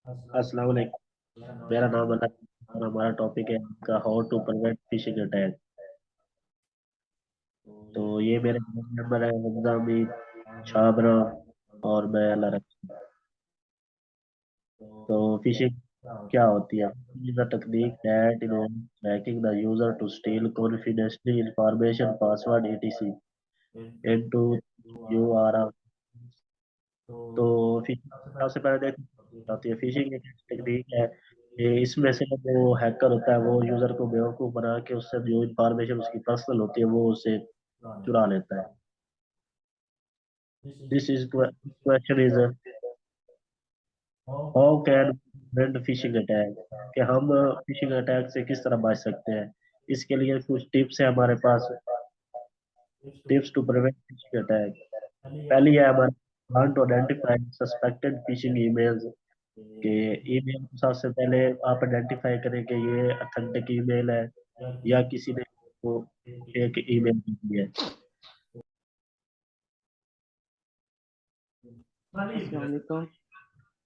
अस्सलाम वालेकुम। मेरा नाम अनस और हमारा टॉपिक है का how to prevent phishing attack. तो ये मेरे मेंबर है हमजा अमीद, छाबरा और मैं अल्लाह रखा। तो फिशिंग क्या होती है? Is a technique that involves tracking the user to steal confidential information, password, etc. into URL। तो फिशिंग सबसे पहले देखो होती है। फिशिंग एक टेक्निक है। ये इसमें से जो हैकर होता है वो यूजर को बेवकूफ बना के उससे जो इंफॉर्मेशन उसकी पर्सनल होती है वो उससे चुरा लेता है। This is question is how can prevent phishing attack, कि हम फिशिंग अटैक से किस तरह बच सकते हैं। इसके लिए कुछ टिप्स है हमारे पास। Tips to prevent phishing attack. पहली है हमारे want to identify suspected phishing emails, कि ईमेल सबसे पहले आप आइडेंटिफाई करें कि ये अथेंटिक ईमेल है या किसी ने वो फेक ईमेल दी है। अस्सलाम वालेकुम।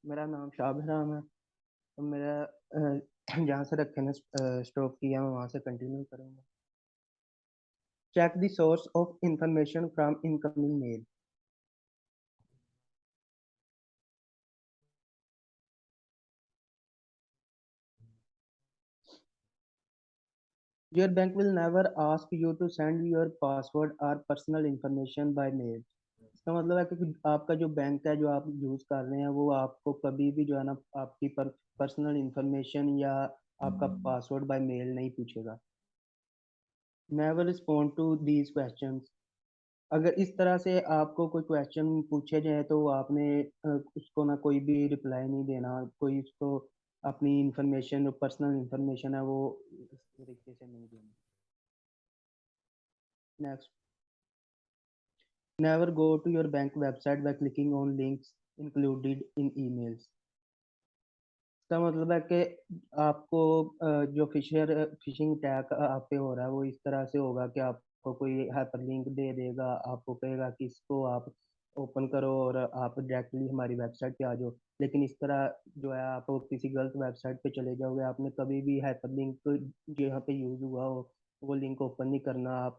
मेरा नाम शाबराम है। तो मेरा जहाँ से रखे ने स्टॉप किया मैं वहाँ से कंटिन्यू करूँगा। Check the source of information from incoming mail. Your bank will never ask you to send your password और पर्सनल इंफॉर्मेशन बाय मेल। इसका मतलब है कि आपका जो बैंक है जो आप यूज़ कर रहे हैं वो आपको कभी भी जो है ना आपकी पर्सनल इंफॉर्मेशन या आपका पासवर्ड बाय मेल नहीं पूछेगा। Never respond to these questions. अगर इस तरह से आपको कोई क्वेश्चन पूछे जाए तो आपने उसको ना कोई भी रिप्लाई नहीं देना, कोई उसको अपनी इंफॉर्मेशन जो पर्सनल इंफॉर्मेशन है वो इस तरीके से नहीं देनी। Next, never go to your bank website by clicking on links included in emails. इसका मतलब है कि आपको जो फिशिंग अटैक आप पे हो रहा है वो इस तरह से होगा कि आपको कोई हाइपरलिंक दे देगा, आपको कहेगा कि इसको आप ओपन करो और आप डायरेक्टली हमारी वेबसाइट पे आ जाओ। लेकिन इस तरह जो है आप किसी गलत वेबसाइट पे चले जाओगे। आपने कभी भी हाइपरलिंक जहाँ पे यूज़ हुआ हो वो लिंक ओपन नहीं करना। आप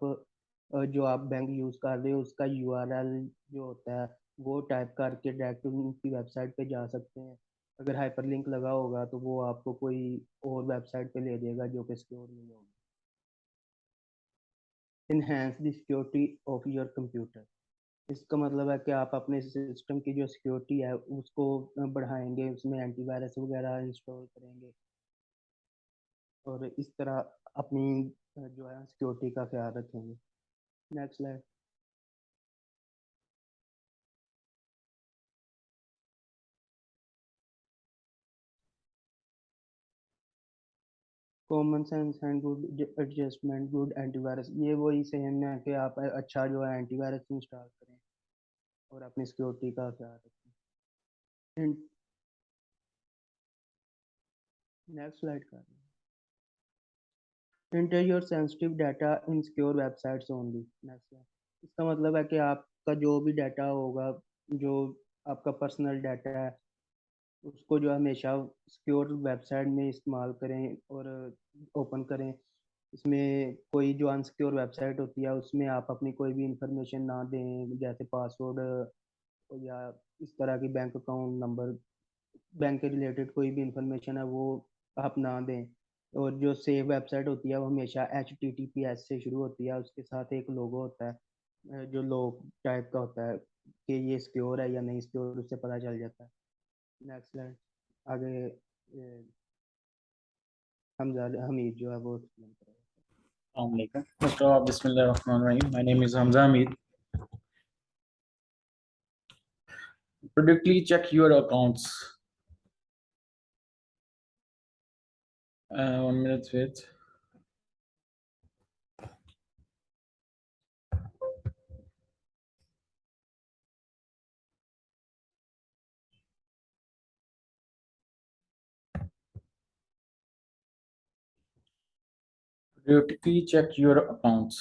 जो आप बैंक यूज़ कर रहे हो उसका यूआरएल जो होता है वो टाइप करके डायरेक्ट उनकी वेबसाइट पे जा सकते हैं। अगर हाइपरलिंक लगा होगा तो वो आपको कोई और वेबसाइट पे ले जाएगा जो कि सिक्योर नहीं होगी। Enhance the security of your computer. इसका मतलब है कि आप अपने सिस्टम की जो सिक्योरिटी है उसको बढ़ाएंगे, उसमें एंटीवायरस वगैरह इंस्टॉल करेंगे और इस तरह अपनी जो है सिक्योरिटी का ख्याल रखेंगे। Next slide. Common sense and good adjustment, good antivirus, ये वही सेम है कि आप अच्छा जो है एंटीवायरस इंस्टॉल करें और अपनी सिक्योरिटी का ख्याल रखें। नेक्स्ट स्लाइड का enter your sensitive data in secure websites only. Next है, इसका मतलब है कि आपका जो भी डाटा होगा, जो आपका पर्सनल डाटा है उसको जो हमेशा सिक्योर वेबसाइट में इस्तेमाल करें और ओपन करें। इसमें कोई जो अनसिक्योर वेबसाइट होती है उसमें आप अपनी कोई भी इंफॉर्मेशन ना दें, जैसे पासवर्ड या इस तरह की बैंक अकाउंट नंबर, बैंक के रिलेटेड कोई भी इंफॉर्मेशन है वो आप ना दें। और जो सेव वेबसाइट होती है वो हमेशा HTTPS से शुरू होती है, उसके साथ एक लोगो होता है जो लॉक टाइप का होता है कि ये सिक्योर है या नहीं सिक्योर, उससे पता चल जाता है। Next slide. आगे हमजा हमीद जो है वो एक्सप्लेन करेगा। Assalamualaikum. First of all, Bismillahirrahmanirrahim. My name is Hamza Hamid. Periodically check your accounts. 1 minute, wait. Periodically check your accounts.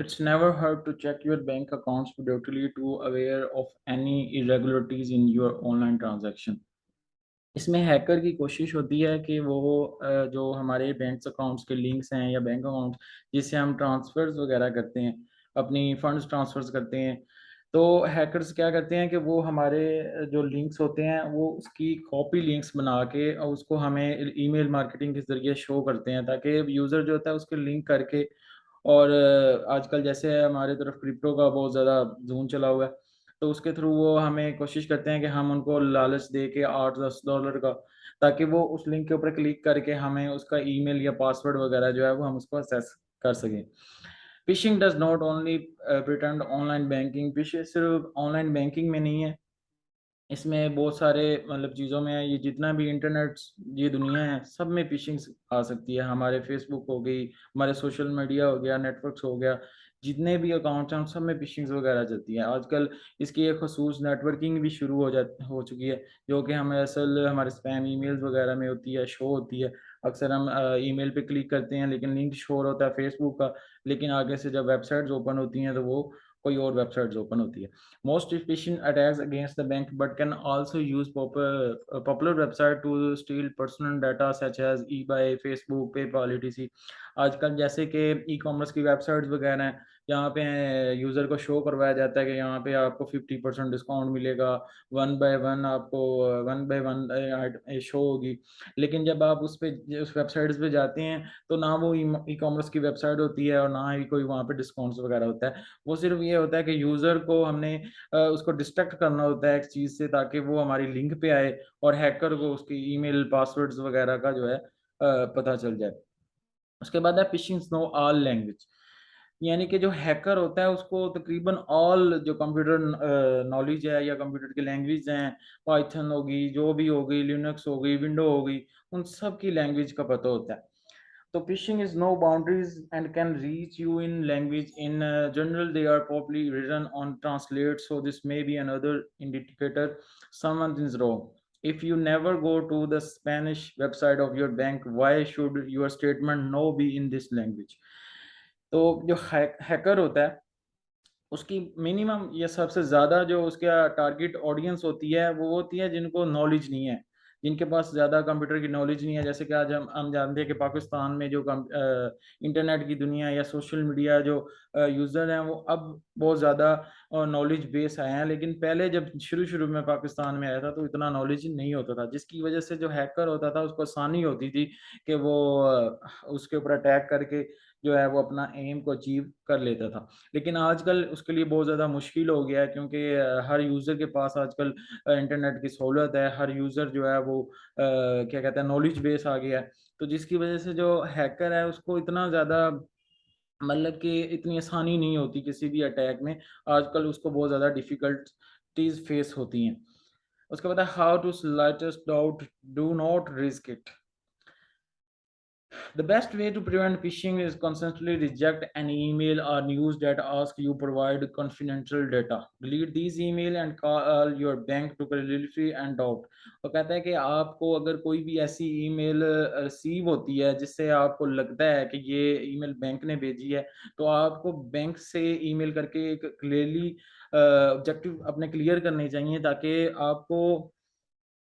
It's never hurt to check your bank accounts periodically to aware of any irregularities in your online transaction. इसमें hacker की कोशिश होती है कि वो जो हमारे bank accounts के लिंक्स हैं या बैंक अकाउंट जिससे हम ट्रांसफर्स वगैरह करते हैं, अपनी फंड्स ट्रांसफर्स करते हैं, तो हैकर्स क्या करते हैं कि वो हमारे जो लिंक्स होते हैं वो उसकी कॉपी लिंक्स बना के और उसको हमें ईमेल मार्केटिंग के ज़रिए शो करते हैं ताकि यूज़र जो होता है उसके लिंक करके और आजकल जैसे हमारे तरफ क्रिप्टो का बहुत ज़्यादा ज़ूम चला हुआ है, तो उसके थ्रू वो हमें कोशिश करते हैं कि हम उनको लालच दे के $8-10 का, ताकि वो उस लिंक के ऊपर क्लिक करके हमें उसका ईमेल या पासवर्ड वगैरह जो है वो हम उसको एक्सेस कर सकें। Fishing does not only pretend online banking, fishing सिर्फ ऑनलाइन बैंकिंग में नहीं है, इसमें बहुत सारे मतलब चीज़ों में है, ये जितना भी इंटरनेट ये दुनिया है, सब में फ़िशिंग्स आ सकती है। हमारे फ़ेसबुक हो गई, हमारे सोशल मीडिया हो गया, नेटवर्क्स हो गया, जितने भी अकाउंट्स हैं, उन सब में फ़िशिंग्स वगैरह चलती हैं। आजकल इसकी एक ख़ुसूस नेटवर्किंग भी शुरू हो चुकी है, जो कि हमें असल हमारे स्पैम ईमेल्स वगैरह में होती है, शो होती है। अक्सर हम ईमेल पे क्लिक करते हैं, लेकिन लिंक शो हो रहा होता है फ़ेसबुक का, लेकिन आगे से जब वेबसाइट्स ओपन होती हैं, तो वो कोई और वेबसाइट्स ओपन होती है। Most phishing attacks against the bank, but can also use popular website to steal personal data such as eBay, Facebook, PayPal, etc. आजकल जैसे कि ई कॉमर्स की वेबसाइट्स वगैरह हैं, यहाँ पे यूज़र को शो करवाया जाता है कि यहाँ पे आपको 50% डिस्काउंट मिलेगा, वन बाय वन आपको वन बाय वन शो होगी। लेकिन जब आप उस वेबसाइट्स पे जाते हैं, तो ना वो ई कॉमर्स की वेबसाइट होती है और ना ही कोई वहाँ पे डिस्काउंट्स वगैरह होता है। वो सिर्फ़ ये होता है कि यूज़र को हमने उसको डिस्ट्रैक्ट करना होता है एक चीज़ से ताकि वो हमारी लिंक पे आए और हैकर को उसकी ईमेल पासवर्ड्स वगैरह का जो है पता चल जाए। उसके बाद है फिशिंग नो ऑल लैंग्वेज, यानी कि जो हैकर होता है उसको तकरीबन ऑल जो कंप्यूटर नॉलेज है या कंप्यूटर की लैंग्वेज हैं, पाइथन होगी, जो भी हो गई, लिनक्स हो गई, विंडो हो गई, उन सब की लैंग्वेज का पता होता है। So phishing is no boundaries and can reach you in language. In general, they are probably written on translate. So this may be another indicator someone is wrong. If you never go to the Spanish website of your bank, why should your statement no be in this language? तो जो hacker होता है उसकी minimum या सबसे ज़्यादा जो उसका टारगेट ऑडियंस होती है, वो होती है जिनको नॉलेज नहीं है, जिनके पास ज़्यादा कंप्यूटर की नॉलेज नहीं है। जैसे कि आज हम जानते हैं कि पाकिस्तान में जो इंटरनेट की दुनिया या सोशल मीडिया जो यूज़र हैं, वो अब बहुत ज़्यादा नॉलेज बेस आए हैं। लेकिन पहले जब शुरू-शुरू में पाकिस्तान में आया था, तो इतना नॉलेज नहीं होता था, जिसकी वजह से जो हैकर होता था, उसको आसानी होती थी कि वो उसके ऊपर अटैक करके जो है वो अपना एम को अचीव कर लेता था। लेकिन आजकल उसके लिए बहुत ज़्यादा मुश्किल हो गया है क्योंकि हर यूज़र के पास आजकल इंटरनेट की सहूलत है, हर यूज़र जो है वो क्या कहते हैं नॉलेज बेस आ गया है। तो जिसकी वज़ह से जो हैकर है उसको इतना ज़्यादा मतलब कि इतनी आसानी नहीं होती किसी भी अटैक में, आजकल उसको बहुत ज़्यादा डिफ़िकल्टीज़ फेस होती हैं। उसके बाद है how to slightest doubt, do not risk it. The best way to prevent phishing is constantly reject any email or news that ask you provide confidential data. Delete these email and call your bank to clarify and doubt. वो कहता है कि आपको अगर कोई भी ऐसी email receive होती है जिससे आपको लगता है कि ये ईमेल बैंक ने भेजी है, तो आपको बैंक से ईमेल करके एक क्लियरली ऑब्जेक्टिव अपने क्लियर करने चाहिए ताकि आपको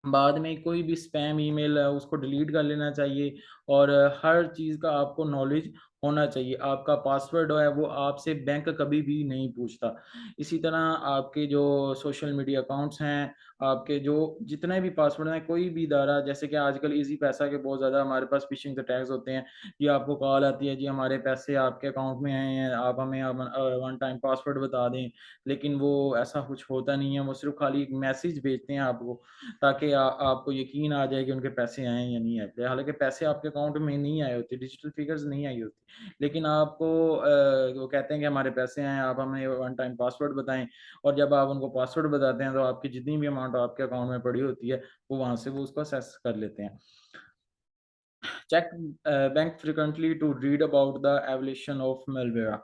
बाद में कोई भी स्पैम ईमेल है उसको डिलीट कर लेना चाहिए और हर चीज़ का आपको नॉलेज होना चाहिए। आपका पासवर्ड है वो आपसे बैंक कभी भी नहीं पूछता। इसी तरह आपके जो सोशल मीडिया अकाउंट्स हैं, आपके जो जितने भी पासवर्ड हैं, कोई भी इदारा जैसे कि आजकल ईज़ी पैसा के बहुत ज़्यादा हमारे पास फ़िशिंग अटैक्स होते हैं। ये आपको कॉल आती है, जी हमारे पैसे आपके अकाउंट में आए हैं, आप हमें वन टाइम पासवर्ड बता दें। लेकिन वो ऐसा कुछ होता नहीं है, वो सिर्फ़ खाली एक मैसेज भेजते हैं आपको ताकि आपको यकीन आ जाए कि उनके पैसे आए हैं या नहीं आए। हालाँकि पैसे आपके अकाउंट में नहीं आए होते, डिजिटल फिगर्स नहीं आई होती। लेकिन आपको वो कहते हैं कि हमारे पैसे आए हैं, आप हमें वन टाइम पासवर्ड बताएँ और जब आप उनको पासवर्ड बताते हैं, तो आपकी जितनी भी अमाउंट आपके अकाउंट में पड़ी होती है, वो वहाँ से वो उसको एक्सेस कर लेते हैं। Check bank frequently to read about the evolution of malware.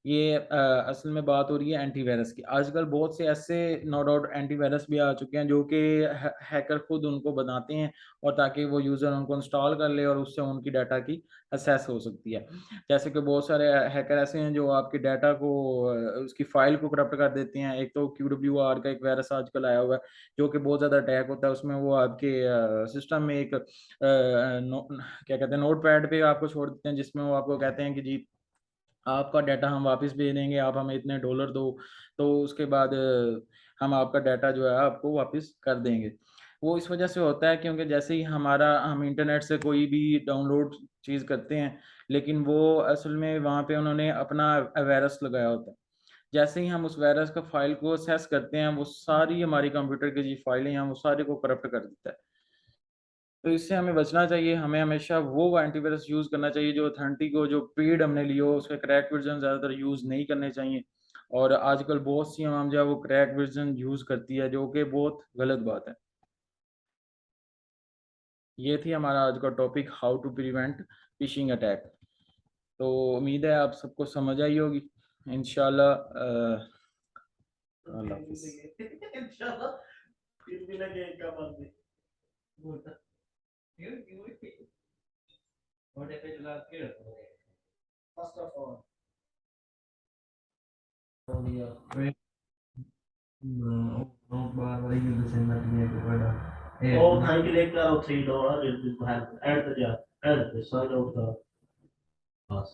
ये असल में बात हो रही है एंटीवायरस की। आजकल बहुत से ऐसे नो डाउट एंटीवायरस भी आ चुके हैं जो कि हैकर खुद उनको बनाते हैं, और ताकि वो यूज़र उनको इंस्टॉल कर ले और उससे उनकी डाटा की एक्सेस हो सकती है। जैसे कि बहुत सारे हैकर ऐसे हैं जो आपके डाटा को उसकी फ़ाइल को करप्ट कर देते हैं। एक तो QWR का एक वायरस आजकल आया हुआ है, जो कि बहुत ज़्यादा अटैक होता है। उसमें वो आपके सिस्टम में एक क्या कहते हैं, नोटपैड पे आपको छोड़ देते हैं, जिसमें वो आपको कहते हैं कि जी आपका डाटा हम वापस भेज देंगे, आप हमें इतने डॉलर दो, तो उसके बाद हम आपका डाटा जो है आपको वापस कर देंगे। वो इस वजह से होता है क्योंकि जैसे ही हम इंटरनेट से कोई भी डाउनलोड चीज़ करते हैं, लेकिन वो असल में वहाँ पे उन्होंने अपना वायरस लगाया होता है। जैसे ही हम उस वायरस का फ़ाइल को एक्सेस करते हैं, वो सारी हमारी कंप्यूटर की जो फाइलें हैं, वो सारे को करप्ट कर देता है। तो इससे हमें बचना चाहिए, हमें हमेशा वो एंटीवायरस यूज़ करना चाहिए जो ऑथेंटिक हो, जो पेड हमने लिया हो, उसके क्रैक वर्ज़न ज़्यादातर यूज़ नहीं करने चाहिए। और आजकल बहुत सी अवाम जो है वो क्रैक वर्ज़न यूज़ करती है, जो कि बहुत गलत बात है। ये थी हमारा आज का topic, how to prevent phishing attack. तो उम्मीद है आप सबको समझ आई होगी। इंशाल्लाह अल्लाह हाफ़िज़। First of all, oh, thank you, like $3 if you have add the sign of the class.